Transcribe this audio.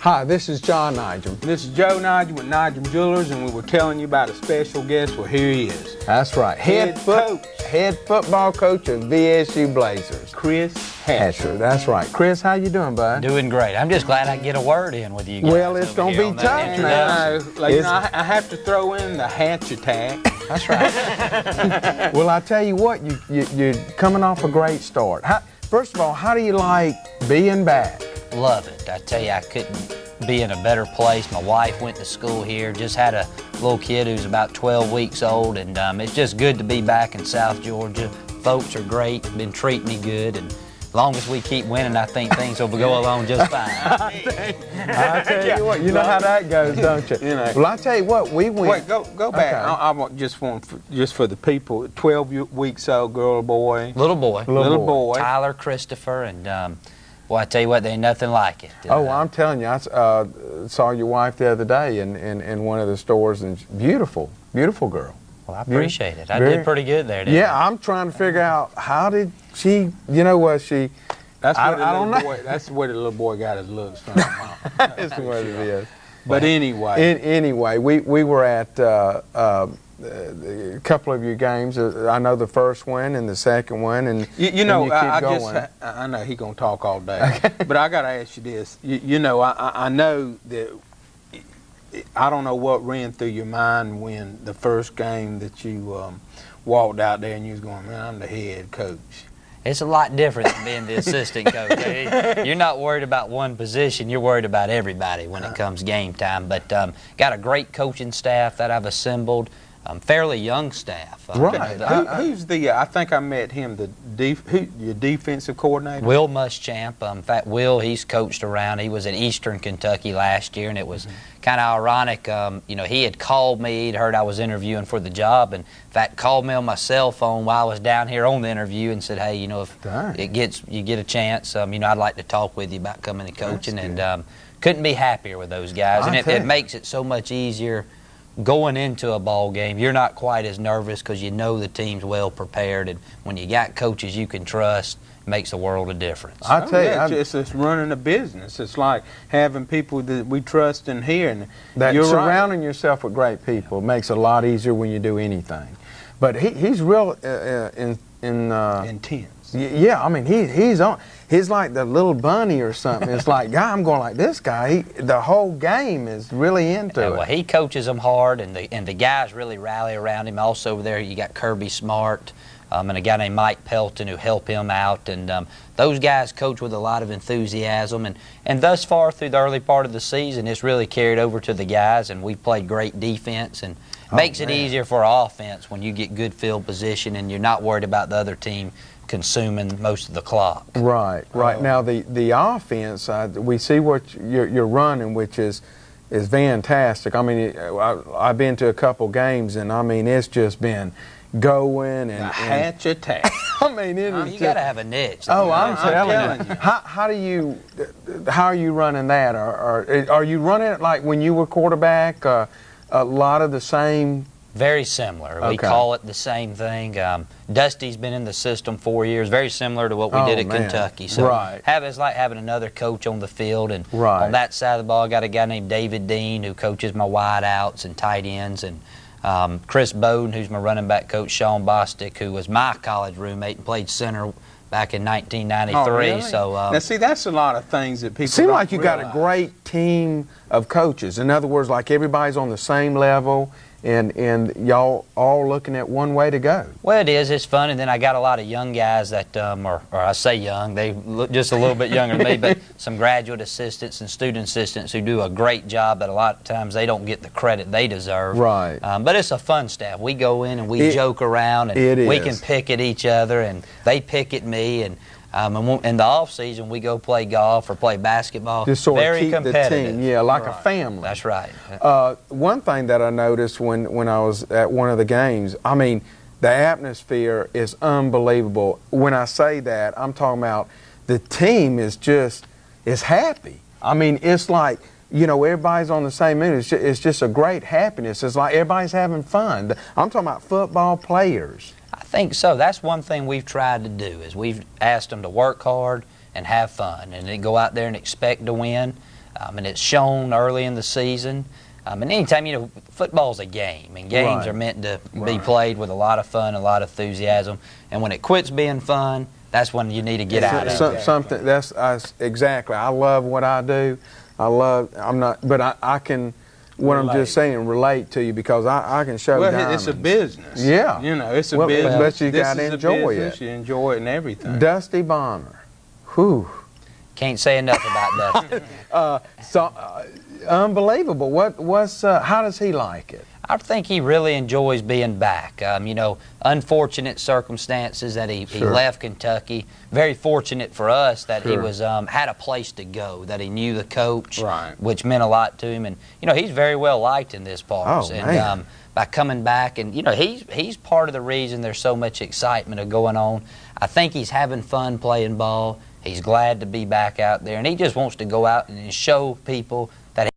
Hi, this is John Nijem. This is Joe Nijem with Nijem Jewelers, and we were telling you about a special guest. Well, here he is. That's right. Head football coach of VSU Blazers. Chris Hatcher. That's right. Chris, how you doing, bud? Doing great. I'm just glad I get a word in with you guys. Well, it's going to be tough now. I have to throw in the Hatch attack. That's right. Well, I tell you what, you're coming off a great start. First of all, how do you like being back? Love it. I tell you, I couldn't be in a better place. My wife went to school here, just had a little kid who's about 12 weeks old, and it's just good to be back in South Georgia. Folks are great, been treating me good, and as long as we keep winning, I think things will go along just fine. I tell you what, you know how that goes, don't you? Well, I tell you what, we win. Wait, go back. Okay. I want just for the people. 12 weeks old, girl or boy? Little boy. Little boy. Tyler Christopher, and well, I tell you what, there ain't nothing like it. Oh, I'm telling you, I saw your wife the other day in one of the stores, and beautiful girl. Well, I appreciate it. I did pretty good there, didn't I? I'm trying to figure out how did she, was she... That's what I don't know. That's where the little boy got his looks from. That's what it is. But anyway. Anyway, we were at a couple of your games. I know the first one and the second one, and you know, and I know he's gonna talk all day, but I gotta ask you this. I know that I don't know what ran through your mind when the first game that you walked out there and you was going, man, I'm the head coach. It's a lot different than being the assistant coach. You're not worried about one position. You're worried about everybody when it comes game time. But got a great coaching staff that I've assembled. Fairly young staff. Right. Who's the? I think I met him. Your defensive coordinator. Will Muschamp. In fact, Will, he's coached around. He was at Eastern Kentucky last year, and it was kind of ironic. He had called me. He'd heard I was interviewing for the job, and in fact, called me on my cell phone while I was down here on the interview, and said, "Hey, if you get a chance, I'd like to talk with you about coming and coaching." And couldn't be happier with those guys, and it makes it so much easier. Going into a ball game, you're not quite as nervous because you know the team's well prepared, and when you got coaches you can trust, it makes a world of difference. I tell you, it's running a business. It's like having people that we trust in here, and you're surrounding yourself with great people makes it a lot easier when you do anything. But he's real intense. Yeah, I mean he's like the little bunny or something. It's like, I'm going like this guy. The whole game is really into it. Well, he coaches them hard, and the guys really rally around him. Also over there, you got Kirby Smart and a guy named Mike Pelton who help him out, and those guys coach with a lot of enthusiasm. And thus far through the early part of the season, it's really carried over to the guys, and we've played great defense, and makes it easier for offense when you get good field position and you're not worried about the other team consuming most of the clock. Right. Now the offense, we see what you're running, which is fantastic. I mean, I've been to a couple games, and I mean it's just been going and Hatch attack. I mean, you got to have a niche. Oh, I'm telling you. How are you running that? Are you running it like when you were quarterback? A lot of the same. Very similar. We call it the same thing. Dusty's been in the system 4 years, very similar to what we did at Kentucky. So it's like having another coach on the field. And on that side of the ball, I got a guy named David Dean who coaches my wideouts and tight ends, and Chris Bowden, who's my running back coach, Sean Bostic, who was my college roommate and played center back in 1993. Oh, really? So now, see, that's a lot of things that people seem like you realize. got a great team of coaches. In other words, like everybody's on the same level. And y'all all looking at one way to go. Well, it is. It's fun. And then I got a lot of young guys that, or I say young, they look just a little bit younger than me, but some graduate assistants and student assistants who do a great job that a lot of times they don't get the credit they deserve. Right. But it's a fun staff. We go in and we joke around, and we can pick at each other, and they pick at me. And in the off season, we go play golf or play basketball. Just sort very of keep competitive. the team, like a family. That's right. One thing that I noticed when I was at one of the games, I mean, the atmosphere is unbelievable. When I say that, I'm talking about the team is happy. I mean, it's like, everybody's on the same mood. It's just a great happiness. It's like everybody's having fun. I'm talking about football players. I think so. That's one thing we've tried to do is we've asked them to work hard and have fun, and they go out there and expect to win. and it's shown early in the season. And anytime, you know, football's a game, and games are meant to be played with a lot of fun, a lot of enthusiasm. And when it quits being fun, that's when you need to get out of it. Something that's exactly. I love what I do. I'm not, but I can. What I'm just saying, relate to you because I can show. Well, diamonds. it's a business. Yeah, you know, it's a business. But you got to This is enjoy a business, it. You enjoy it and everything. Dusty Bonner, whew. Can't say enough about Dusty. Unbelievable. How does he like it? I think he really enjoys being back. You know, unfortunate circumstances that he left Kentucky. Very fortunate for us that he was had a place to go, that he knew the coach, which meant a lot to him. And you know, he's very well liked in this part. And by coming back, and you know, he's part of the reason there's so much excitement going on. I think he's having fun playing ball. He's glad to be back out there, and he just wants to go out and show people